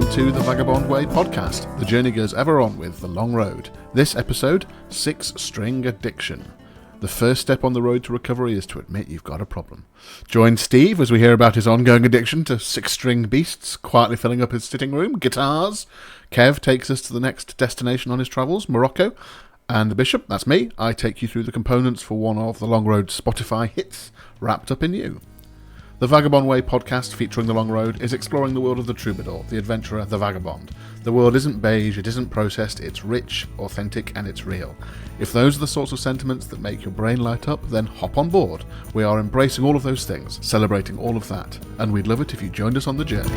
welcome to the Vagabond Way podcast. The journey goes ever on with The Long Road. This episode, 6-string addiction. The first step on the road to recovery is to admit you've got a problem. Join Steve as we hear about his ongoing addiction to 6-string beasts, quietly filling up his sitting room, guitars. Kev takes us to the next destination on his travels, Morocco. And the Bishop, that's me, I take you through the components for one of The Long Road's Spotify hits, Wrapped Up in You. The Vagabond Way podcast featuring The Long Road is exploring the world of the troubadour, the adventurer, the vagabond. The world isn't beige, it isn't processed, it's rich, authentic, and it's real. If those are the sorts of sentiments that make your brain light up, then hop on board. We are embracing all of those things, celebrating all of that, and we'd love it if you joined us on the journey.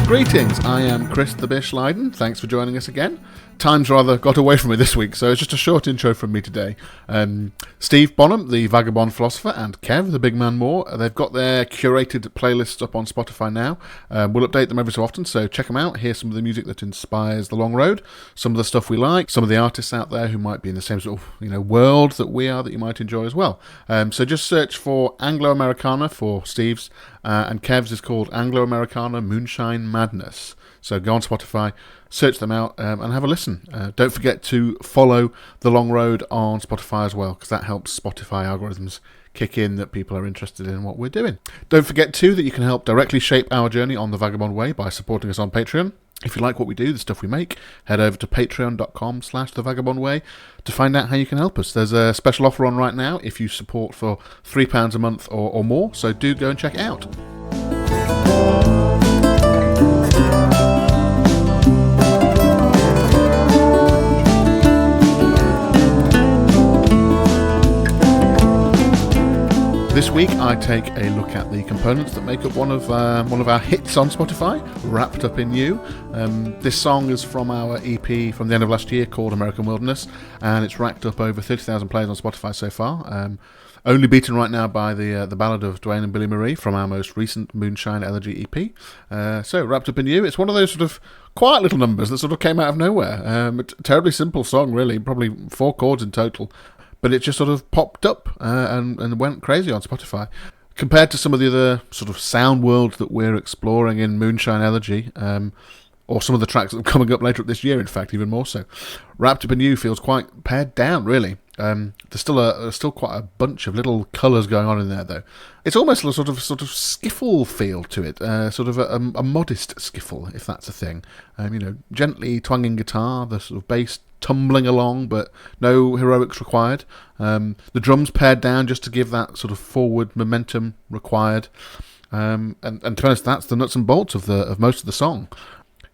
Greetings, I am Chris the Bish Lydon. Thanks for joining us again. Time's rather got away from me this week, so it's just a short intro from me today. Steve Bonham, the vagabond philosopher, and Kev, the big man Moore, they've got their curated playlists up on Spotify now. We'll update them every so often, so check them out. Here's some of the music that inspires The Long Road, some of the stuff we like, some of the artists out there who might be in the same sort of world that we are that you might enjoy as well. So just search for Anglo-Americana for Steve's, and Kev's is called Anglo-Americana Moonshine Madness. So go on Spotify, search them out, and have a listen. Don't forget to follow The Long Road on Spotify as well, because that helps Spotify algorithms kick in that people are interested in what we're doing. Don't forget, too, that you can help directly shape our journey on The Vagabond Way by supporting us on Patreon. If you like what we do, the stuff we make, head over to patreon.com/thevagabondway to find out how you can help us. There's a special offer on right now if you support for £3 a month or more, so do go and check it out. This week I take a look at the components that make up one of our hits on Spotify, Wrapped Up in You. This song is from our EP from the end of last year called American Wilderness, and it's racked up over 30,000 plays on Spotify so far. Only beaten right now by the Ballad of Dwayne and Billy Marie from our most recent Moonshine Elegy EP. So Wrapped Up in You, it's one of those sort of quiet little numbers that sort of came out of nowhere. A terribly simple song really, probably 4 chords in total. But it just sort of popped up and went crazy on Spotify. Compared to some of the other sort of sound worlds that we're exploring in Moonshine Elegy, or some of the tracks that are coming up later up this year, in fact, even more so, Wrapped Up in You feels quite pared down, really. There's still quite a bunch of little colours going on in there, though. It's almost a sort of skiffle feel to it, sort of a modest skiffle, if that's a thing. Gently twanging guitar, the sort of bass tumbling along, but no heroics required. The drums pared down just to give that sort of forward momentum required. And to be honest, that's the nuts and bolts of most of the song.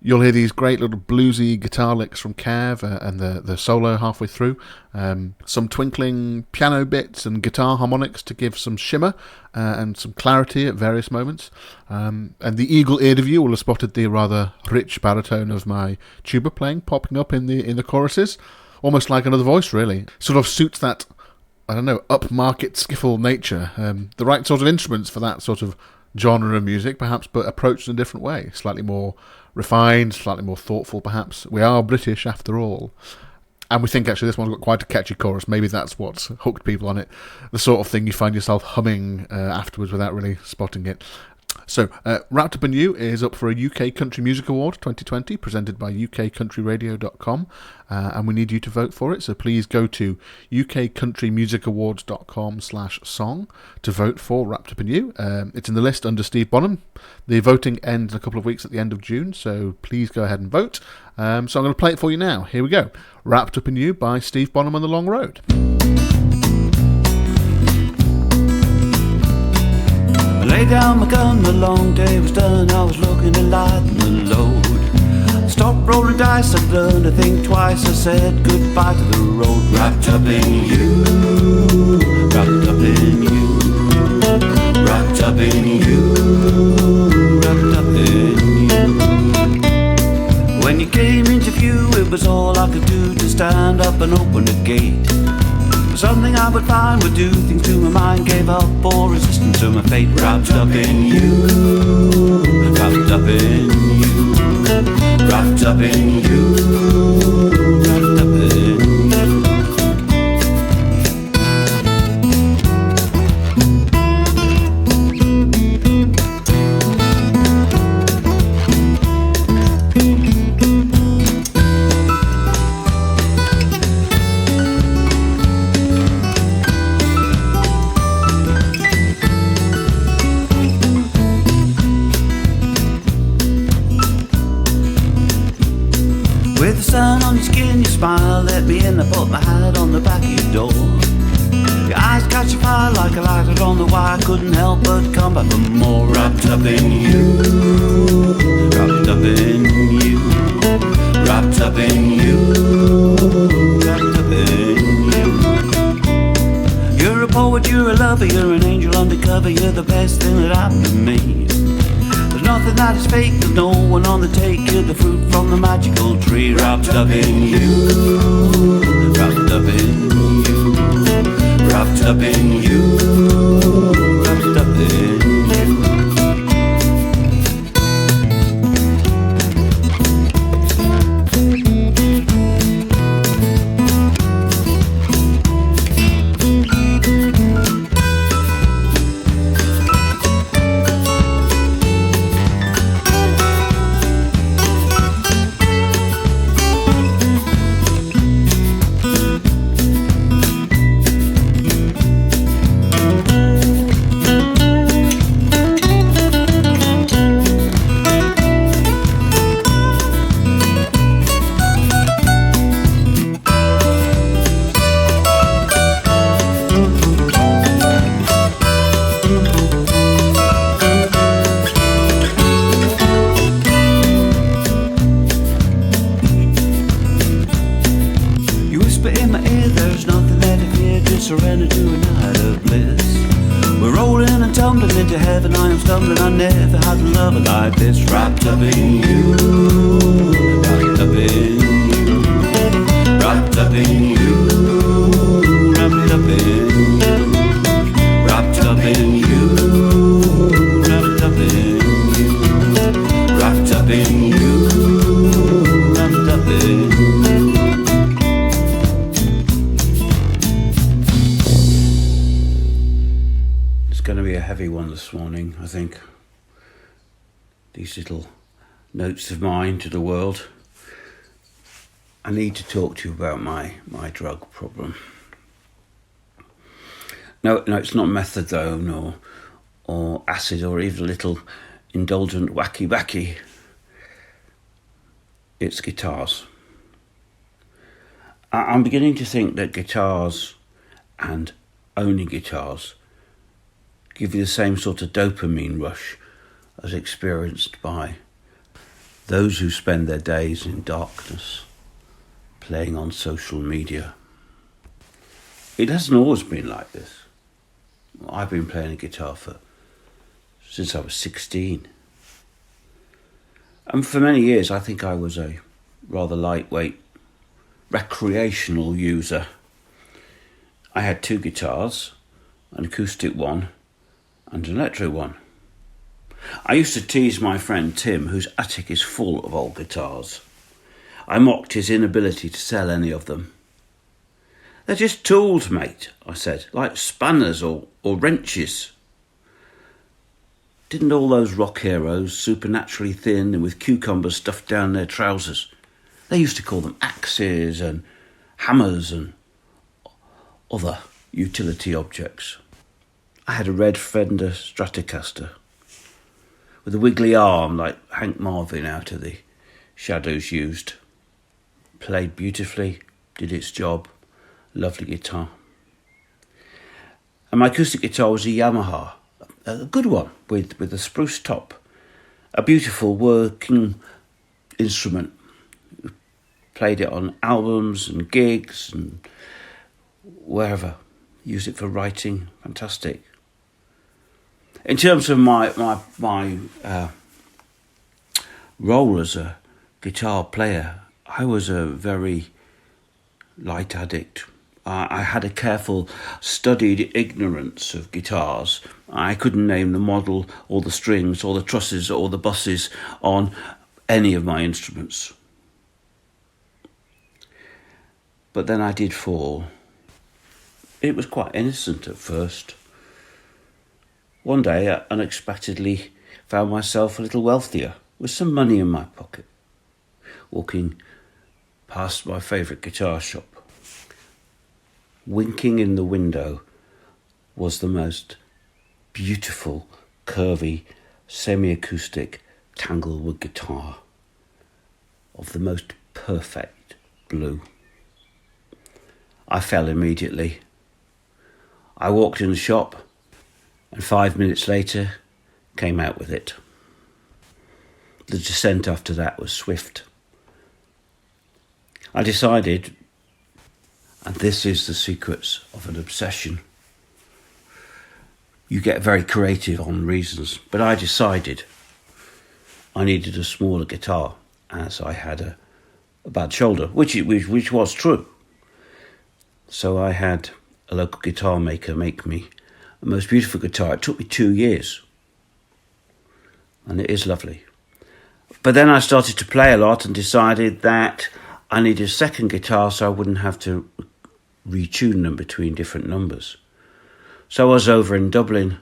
You'll hear these great little bluesy guitar licks from Kev and the solo halfway through. Some twinkling piano bits and guitar harmonics to give some shimmer and some clarity at various moments. And the eagle-eared of you will have spotted the rather rich baritone of my tuba playing popping up in the choruses. Almost like another voice, really. Sort of suits that, upmarket skiffle nature. The right sort of instruments for that sort of genre of music, perhaps, but approached in a different way. Slightly more refined, slightly more thoughtful, perhaps. We are British, after all. And we think, actually, this one's got quite a catchy chorus. Maybe that's what's hooked people on it. The sort of thing you find yourself humming afterwards without really spotting it. So, Wrapped Up in You is up for a UK Country Music Award 2020, presented by ukcountryradio.com, and we need you to vote for it, so please go to ukcountrymusicawards.com/song to vote for Wrapped Up in You. It's in the list under Steve Bonham. The voting ends in a couple of weeks at the end of June, so please go ahead and vote. So I'm going to play it for you now. Here we go. Wrapped Up in You by Steve Bonham on The Long Road. I laid down my gun, the long day was done. I was looking to lighten the load. Stopped rolling dice, I learned to think twice. I said goodbye to the road. Wrapped up in you, wrapped up in you, wrapped up in you, wrapped up in you. When you came into view, it was all I could do to stand up and open the gate. Something I would find would do things to my mind. Gave up all resistance to my fate. Wrapped up in you, wrapped up in you, wrapped up in you, wrapped up in you. your skin, your smile, let me in. I put my hand on the back of your door. Your eyes catch a fire like a lighter on the wire. Couldn't help but come back for more. Wrapped up in you, wrapped up in you, wrapped up in you, wrapped up in you. You're a poet, you're a lover, you're an angel undercover. You're the best thing that happened to me. There's nothing that is fake, there's no one on the take. You're the fruit from the magical tree. Wrapped up in you, wrapped up in you, wrapped up in you, wrapped up in you. Surrender to a night of bliss. We're rolling and tumbling into heaven. I am stumbling. I never had a lover like this. Wrapped up in you, wrapped up in you, wrapped up in you, wrapped up in you, wrapped up in you, wrapped up in you, wrapped up in you, wrapped up in you. Going to be a heavy one this morning, I think. These little notes of mine to the world. I need to talk to you about my drug problem. No, it's not methadone or acid or even a little indulgent wacky. It's guitars. I'm beginning to think that guitars and owning guitars give you the same sort of dopamine rush as experienced by those who spend their days in darkness playing on social media. It hasn't always been like this. I've been playing a guitar since I was 16. And for many years I think I was a rather lightweight recreational user. I had two guitars, an acoustic one and an electric one. I used to tease my friend Tim, whose attic is full of old guitars. I mocked his inability to sell any of them. "They're just tools, mate," I said, "like spanners or wrenches." Didn't all those rock heroes, supernaturally thin and with cucumbers stuffed down their trousers, they used to call them axes and hammers and other utility objects. I had a red Fender Stratocaster with a wiggly arm like Hank Marvin out of The Shadows used. Played beautifully, did its job, lovely guitar. And my acoustic guitar was a Yamaha, a good one with a spruce top, a beautiful working instrument. Played it on albums and gigs and wherever. Used it for writing, fantastic. In terms of my role as a guitar player, I was a very light addict. I had a careful, studied ignorance of guitars. I couldn't name the model or the strings or the trusses or the buses on any of my instruments. But then I did fall. It was quite innocent at first. One day I unexpectedly found myself a little wealthier, with some money in my pocket, walking past my favourite guitar shop. Winking in the window was the most beautiful, curvy, semi-acoustic tanglewood guitar of the most perfect blue. I fell immediately. I walked in the shop and 5 minutes later came out with it. The descent after that was swift. I decided, and this is the secrets of an obsession. You get very creative on reasons, but I decided I needed a smaller guitar as I had a bad shoulder, which was true. So I had a local guitar maker make me a most beautiful guitar. It took me 2 years, and it is lovely. But then I started to play a lot and decided that I needed a second guitar so I wouldn't have to retune them between different numbers. So I was over in Dublin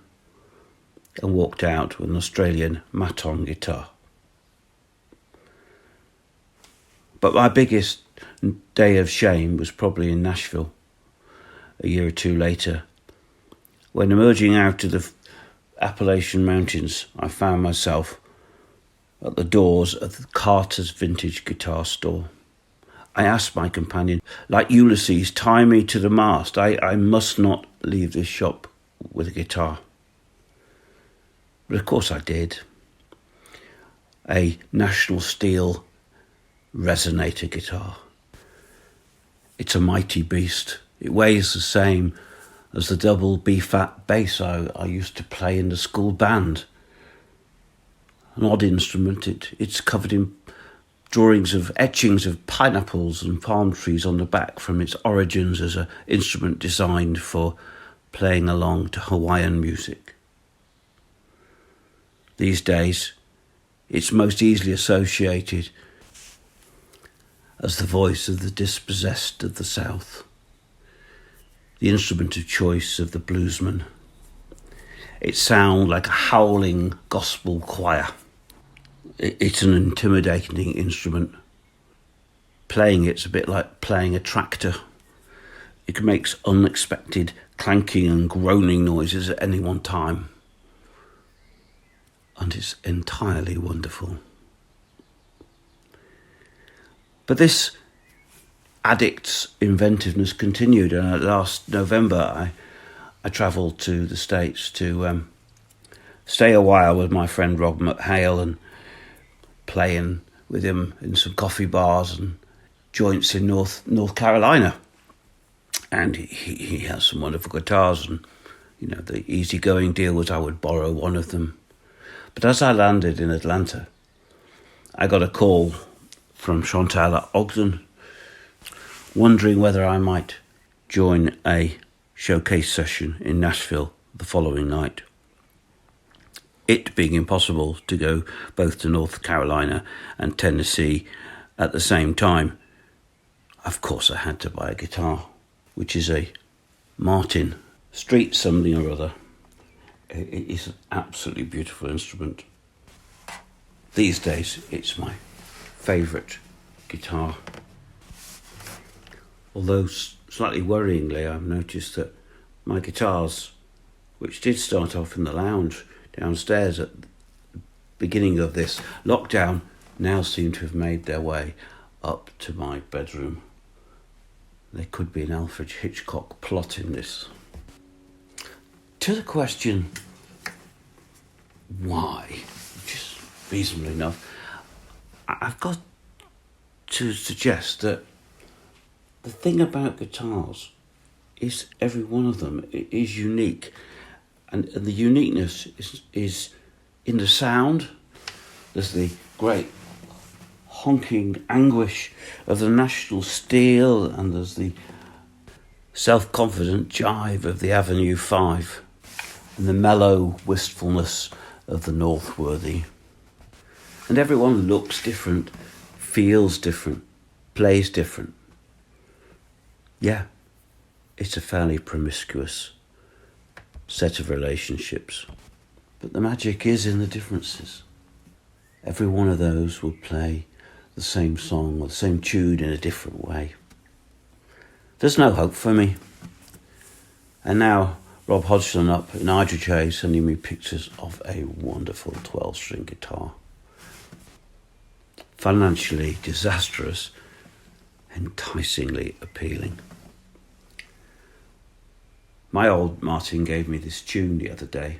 and walked out with an Australian Maton guitar. But my biggest day of shame was probably in Nashville a year or two later, when emerging out of the Appalachian Mountains, I found myself at the doors of the Carter's Vintage Guitar Store. I asked my companion, like Ulysses, tie me to the mast. I must not leave this shop with a guitar. But of course I did. A National Steel resonator guitar. It's a mighty beast. It weighs the same as the double B-flat bass I used to play in the school band. An odd instrument. It's covered in drawings of etchings of pineapples and palm trees on the back from its origins as an instrument designed for playing along to Hawaiian music. These days, it's most easily associated as the voice of the dispossessed of the South, the instrument of choice of the bluesman. It sounds like a howling gospel choir. It's an intimidating instrument. Playing it's a bit like playing a tractor. It makes unexpected clanking and groaning noises at any one time. And it's entirely wonderful. But this addict's inventiveness continued, and last November I travelled to the States to stay a while with my friend Rob McHale and playing with him in some coffee bars and joints in North Carolina. And he has some wonderful guitars, and you know, the easygoing deal was I would borrow one of them. But as I landed in Atlanta, I got a call from Chantal at Ogden, wondering whether I might join a showcase session in Nashville the following night. It being impossible to go both to North Carolina and Tennessee at the same time, of course I had to buy a guitar, which is a Martin Street something or other. It is an absolutely beautiful instrument. These days, it's my favourite guitar. Although slightly worryingly, I've noticed that my guitars, which did start off in the lounge downstairs at the beginning of this lockdown, now seem to have made their way up to my bedroom. There could be an Alfred Hitchcock plot in this. To the question, why, which is reasonably enough, I've got to suggest that the thing about guitars is every one of them is unique. And the uniqueness is in the sound. There's the great honking anguish of the National Steel, and there's the self-confident jive of the Avenue 5, and the mellow wistfulness of the Northworthy. And everyone looks different, feels different, plays different. Yeah, it's a fairly promiscuous set of relationships. But the magic is in the differences. Every one of those will play the same song or the same tune in a different way. There's no hope for me. And now Rob Hodgson up in IJ sending me pictures of a wonderful 12-string guitar. Financially disastrous, enticingly appealing. My old Martin gave me this tune the other day.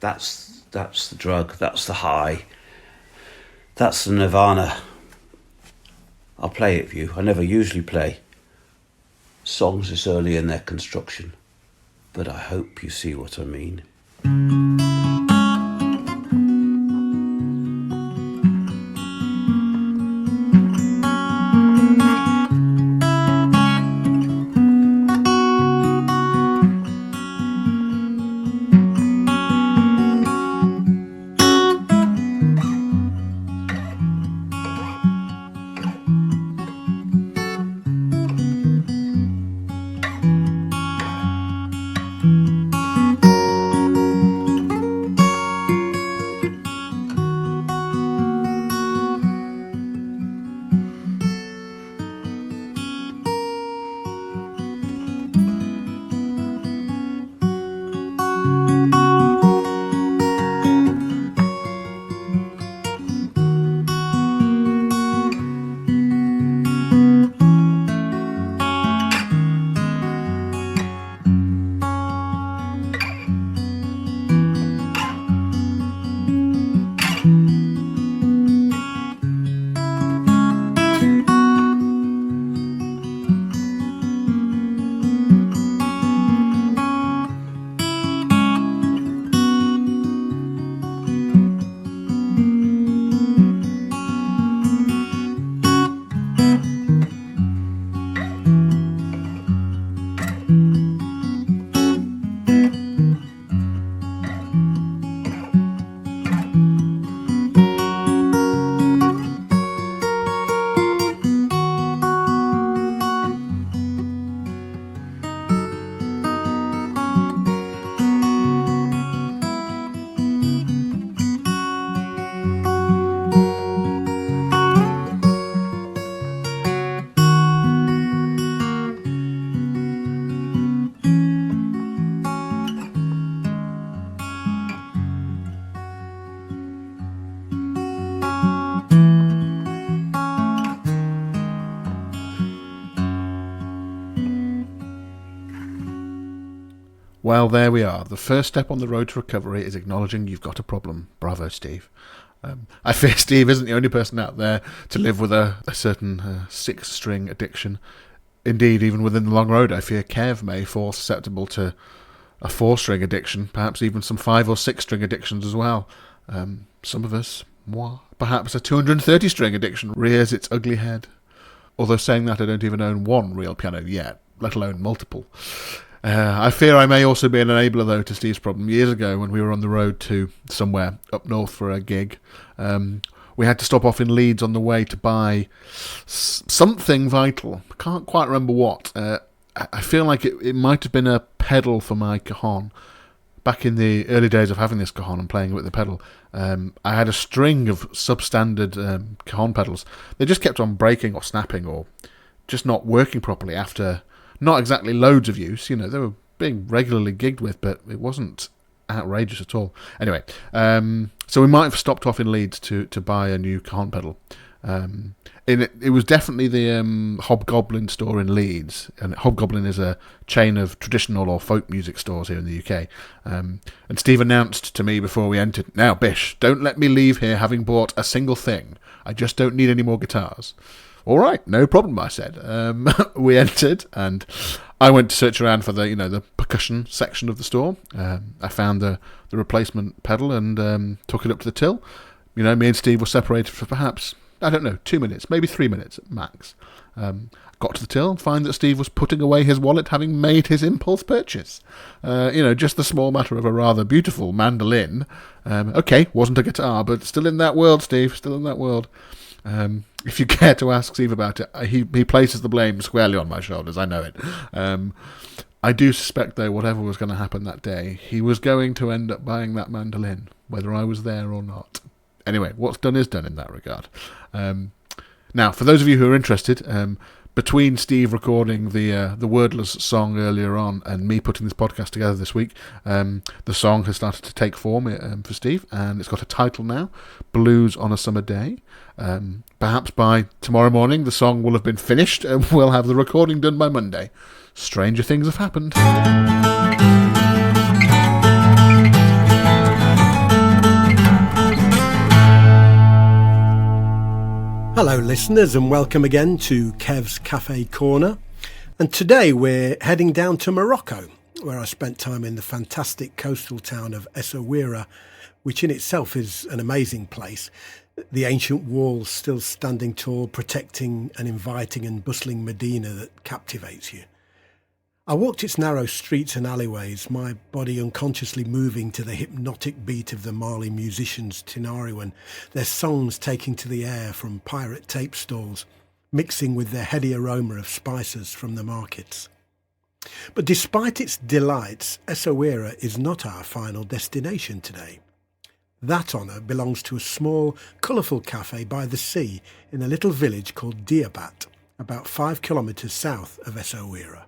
That's the drug, that's the high, that's the nirvana. I'll play it for you. I never usually play songs this early in their construction, but I hope you see what I mean. Well, there we are. The first step on the road to recovery is acknowledging you've got a problem. Bravo, Steve. I fear Steve isn't the only person out there to live with a certain six-string addiction. Indeed, even within the long road, I fear Kev may fall susceptible to a four-string addiction, perhaps even some five- or six-string addictions as well. Some of us, moi, perhaps a 230-string addiction rears its ugly head. Although saying that, I don't even own one real piano yet, let alone multiple. I fear I may also be an enabler, though, to Steve's problem. Years ago, when we were on the road to somewhere up north for a gig, we had to stop off in Leeds on the way to buy something vital. I can't quite remember what. I feel like it might have been a pedal for my cajon. Back in the early days of having this cajon and playing with the pedal, I had a string of substandard cajon pedals. They just kept on breaking or snapping or just not working properly after not exactly loads of use. You know, they were being regularly gigged with, but it wasn't outrageous at all. Anyway, so we might have stopped off in Leeds to buy a new cajon pedal. It was definitely the Hobgoblin store in Leeds, and Hobgoblin is a chain of traditional or folk music stores here in the UK. And Steve announced to me before we entered, "Now, Bish, don't let me leave here having bought a single thing. I just don't need any more guitars." "All right, no problem," I said. We entered, and I went to search around for the percussion section of the store. I found the replacement pedal and took it up to the till. Me and Steve were separated for perhaps, I don't know, 2 minutes, maybe 3 minutes at max. Got to the till and find that Steve was putting away his wallet, having made his impulse purchase. Just the small matter of a rather beautiful mandolin. Okay, wasn't a guitar, but still in that world, Steve, still in that world. If you care to ask Steve about it, he places the blame squarely on my shoulders, I know it. I do suspect, though, whatever was going to happen that day, he was going to end up buying that mandolin, whether I was there or not. Anyway, what's done is done in that regard. Now, for those of you who are interested, between Steve recording the Wordless song earlier on and me putting this podcast together this week, the song has started to take form for Steve, and it's got a title now, Blues on a Summer Day. Perhaps by tomorrow morning the song will have been finished and we'll have the recording done by Monday. Stranger things have happened. Hello listeners, and welcome again to Kev's Cafe Corner. And today we're heading down to Morocco, where I spent time in the fantastic coastal town of Essaouira, which in itself is an amazing place. The ancient walls still standing tall, protecting an inviting and bustling Medina that captivates you. I walked its narrow streets and alleyways, my body unconsciously moving to the hypnotic beat of the Mali musicians' Tinariwen, their songs taking to the air from pirate tape stalls, mixing with the heady aroma of spices from the markets. But despite its delights, Essaouira is not our final destination today. That honour belongs to a small, colourful cafe by the sea in a little village called Diabat, about 5 kilometres south of Essaouira.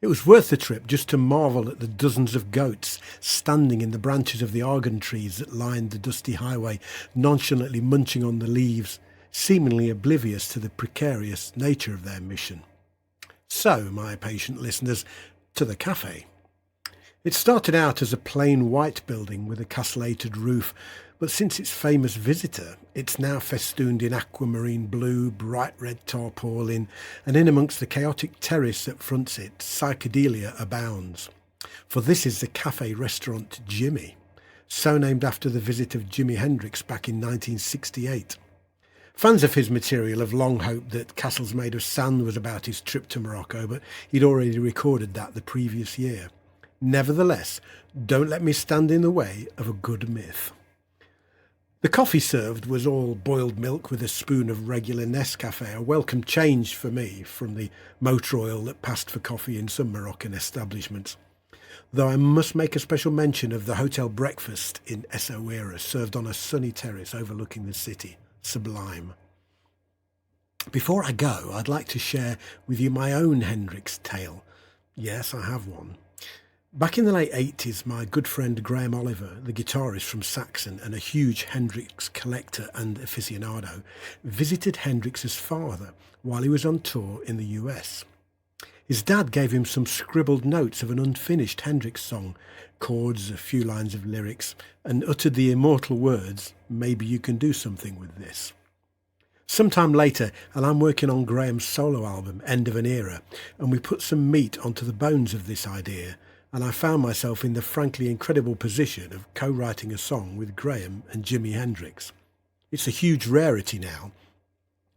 It was worth the trip just to marvel at the dozens of goats standing in the branches of the argan trees that lined the dusty highway, nonchalantly munching on the leaves, seemingly oblivious to the precarious nature of their mission. So, my patient listeners, to the cafe. It started out as a plain white building with a castellated roof, but since its famous visitor, it's now festooned in aquamarine blue, bright red tarpaulin, and in amongst the chaotic terrace that fronts it, psychedelia abounds. For this is the cafe restaurant Jimmy, so named after the visit of Jimi Hendrix back in 1968. Fans of his material have long hoped that Castles Made of Sand was about his trip to Morocco, but he'd already recorded that the previous year. Nevertheless, don't let me stand in the way of a good myth. The coffee served was all boiled milk with a spoon of regular Nescafe, a welcome change for me from the motor oil that passed for coffee in some Moroccan establishments. Though I must make a special mention of the hotel breakfast in Essaouira, served on a sunny terrace overlooking the city. Sublime. Before I go, I'd like to share with you my own Hendrix tale. Yes, I have one. Back in the late 80s, my good friend Graham Oliver, the guitarist from Saxon and a huge Hendrix collector and aficionado, visited Hendrix's father while he was on tour in the US. His dad gave him some scribbled notes of an unfinished Hendrix song, chords, a few lines of lyrics, and uttered the immortal words, "Maybe you can do something with this." Sometime later, and I'm working on Graham's solo album, End of an Era, and we put some meat onto the bones of this idea, and I found myself in the frankly incredible position of co-writing a song with Graham and Jimi Hendrix. It's a huge rarity now,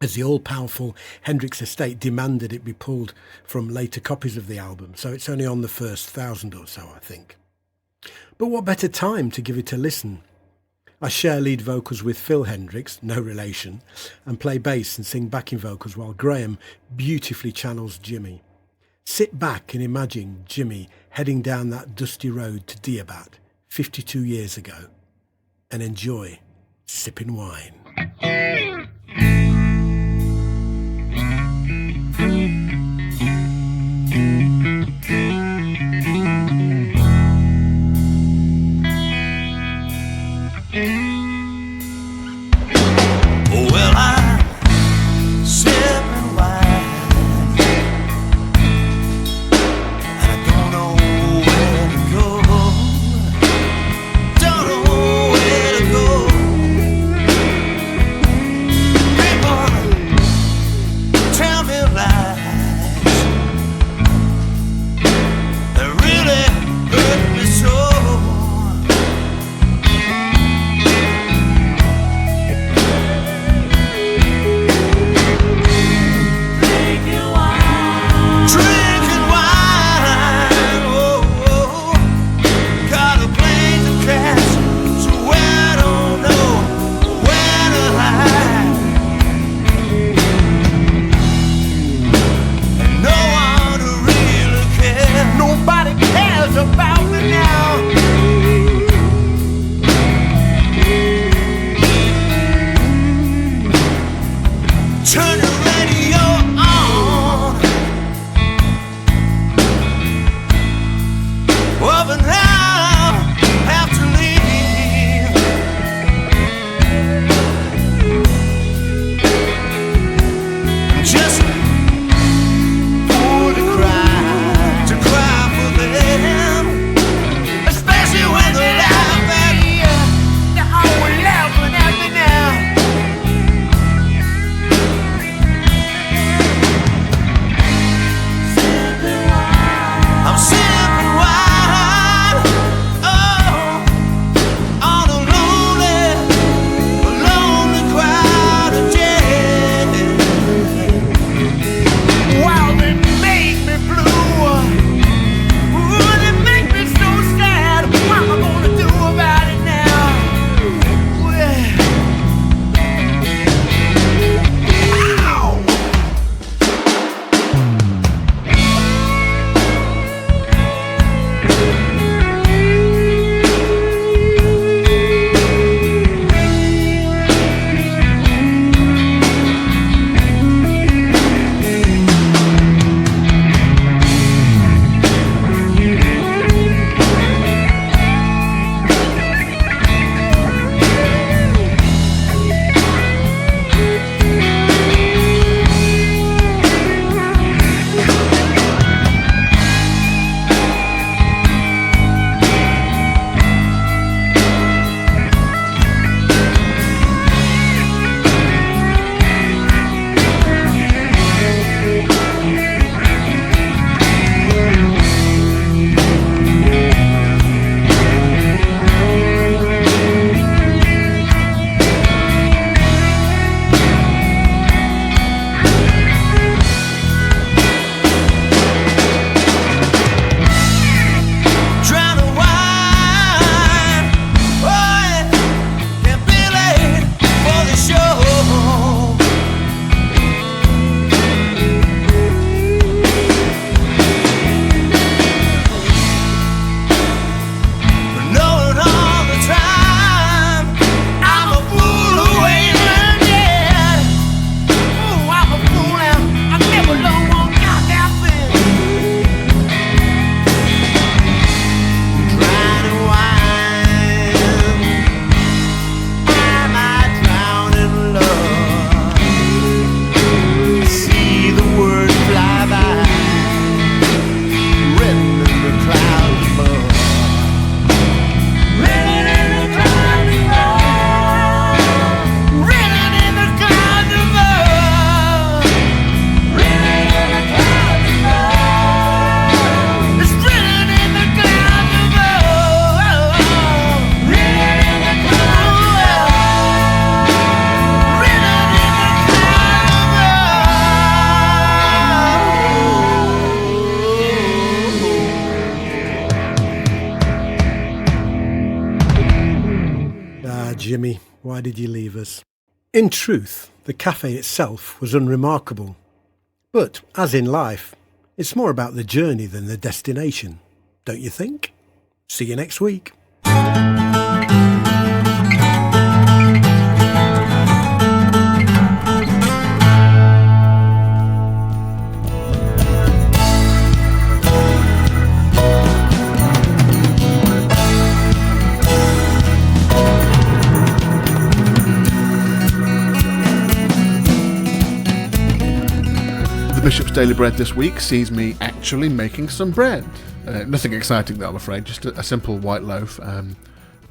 as the all-powerful Hendrix estate demanded it be pulled from later copies of the album, so it's only on the first 1,000 or so, I think. But what better time to give it a listen? I share lead vocals with Phil Hendrix, no relation, and play bass and sing backing vocals while Graham beautifully channels Jimmy. Sit back and imagine Jimmy heading down that dusty road to Diabat 52 years ago and enjoy sipping wine. Well, I'm sipping wine, and I don't know where to go. Don't know where to go. Jimmy, why did you leave us? In truth, the cafe itself was unremarkable. But, as in life, it's more about the journey than the destination, don't you think? See you next week. Bishop's Daily Bread this week sees me actually making some bread. Nothing exciting though, I'm afraid, just a simple white loaf.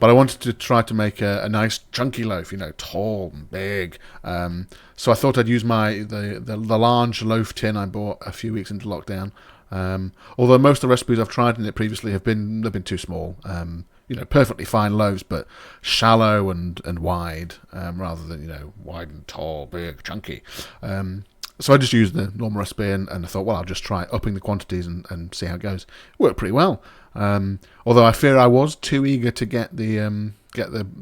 But I wanted to try to make a nice chunky loaf, tall and big. So I thought I'd use the large loaf tin I bought a few weeks into lockdown. Although most of the recipes I've tried in it previously they've been too small. Perfectly fine loaves, but shallow and wide, rather than wide and tall, big, chunky. So I just used the normal recipe and I thought, well, I'll just try upping the quantities and see how it goes. It worked pretty well. Although I fear I was too eager to get the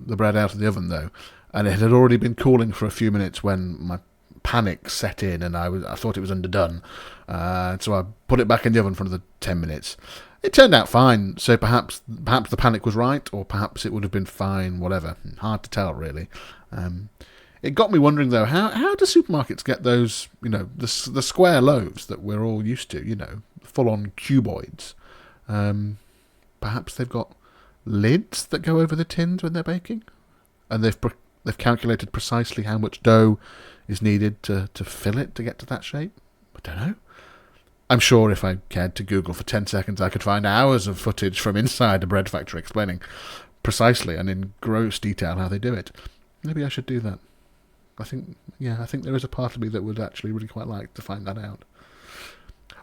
bread out of the oven though, and it had already been cooling for a few minutes when my panic set in and I thought it was underdone. So I put it back in the oven for another 10 minutes. It turned out fine, so perhaps the panic was right, or perhaps it would have been fine, whatever. Hard to tell, really. It got me wondering, though, how do supermarkets get those, the square loaves that we're all used to, full-on cuboids? Perhaps they've got lids that go over the tins when they're baking? And they've calculated precisely how much dough is needed to fill it to get to that shape? I don't know. I'm sure if I cared to Google for 10 seconds, I could find hours of footage from inside a bread factory explaining precisely and in gross detail how they do it. Maybe I should do that. I think there is a part of me that would actually really quite like to find that out.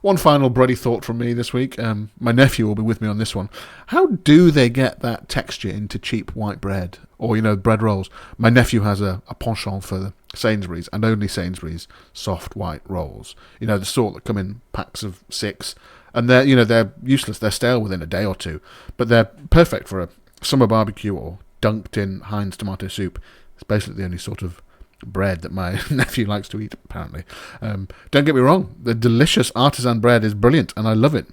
One final bready thought from me this week. My nephew will be with me on this one. How do they get that texture into cheap white bread? Or, bread rolls. My nephew has a penchant for the Sainsbury's, and only Sainsbury's, soft white rolls. The sort that come in packs of 6. And they're useless. They're stale within a day or two. But they're perfect for a summer barbecue or dunked in Heinz tomato soup. It's basically the only sort of bread that my nephew likes to eat, apparently. Don't get me wrong, the delicious artisan bread is brilliant and I love it,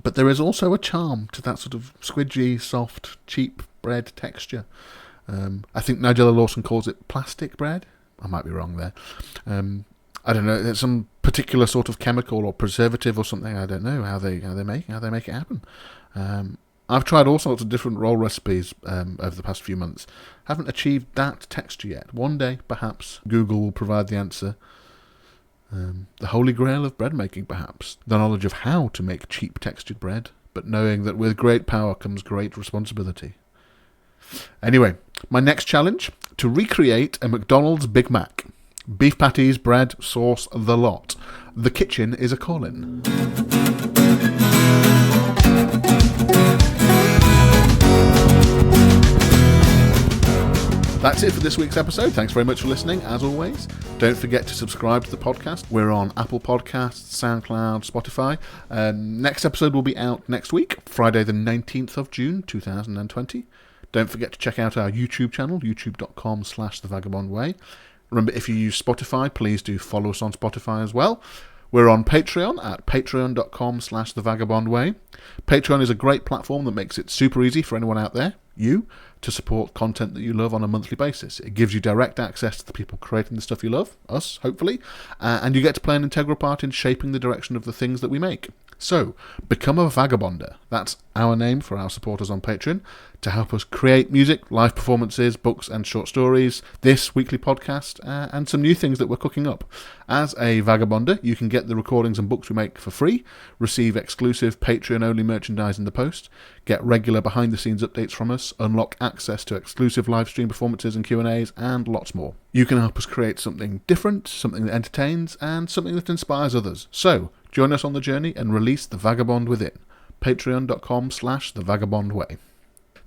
but there is also a charm to that sort of squidgy, soft, cheap bread texture. I think Nigella Lawson calls it plastic bread. I might be wrong there. I don't know, there's some particular sort of chemical or preservative or something. I don't know how they make it happen. I've tried all sorts of different roll recipes over the past few months. Haven't achieved that texture yet. One day, perhaps, Google will provide the answer. The holy grail of bread making, perhaps. The knowledge of how to make cheap textured bread, but knowing that with great power comes great responsibility. Anyway, my next challenge, to recreate a McDonald's Big Mac. Beef patties, bread, sauce, the lot. The kitchen is a call-in. That's it for this week's episode. Thanks very much for listening, as always. Don't forget to subscribe to the podcast. We're on Apple Podcasts, SoundCloud, Spotify. Next episode will be out next week, Friday the 19th of June, 2020. Don't forget to check out our YouTube channel, youtube.com/thevagabondway. Remember, if you use Spotify, please do follow us on Spotify as well. We're on Patreon at patreon.com/thevagabondway. Patreon is a great platform that makes it super easy for anyone out there, to support content that you love on a monthly basis. It gives you direct access to the people creating the stuff you love, us, hopefully, and you get to play an integral part in shaping the direction of the things that we make. So, become a vagabonder. That's our name for our supporters on Patreon, to help us create music, live performances, books and short stories, this weekly podcast, and some new things that we're cooking up. As a vagabonder, you can get the recordings and books we make for free, receive exclusive Patreon-only merchandise in the post, get regular behind-the-scenes updates from us, unlock access to exclusive live stream performances and Q&As, and lots more. You can help us create something different, something that entertains, and something that inspires others. So, join us on the journey and release the vagabond within. Patreon.com/thevagabondway.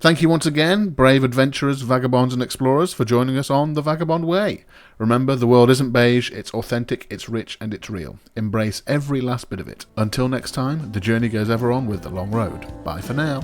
Thank you once again, brave adventurers, vagabonds and explorers, for joining us on The Vagabond Way. Remember, the world isn't beige, it's authentic, it's rich and it's real. Embrace every last bit of it. Until next time, the journey goes ever on with the long road. Bye for now.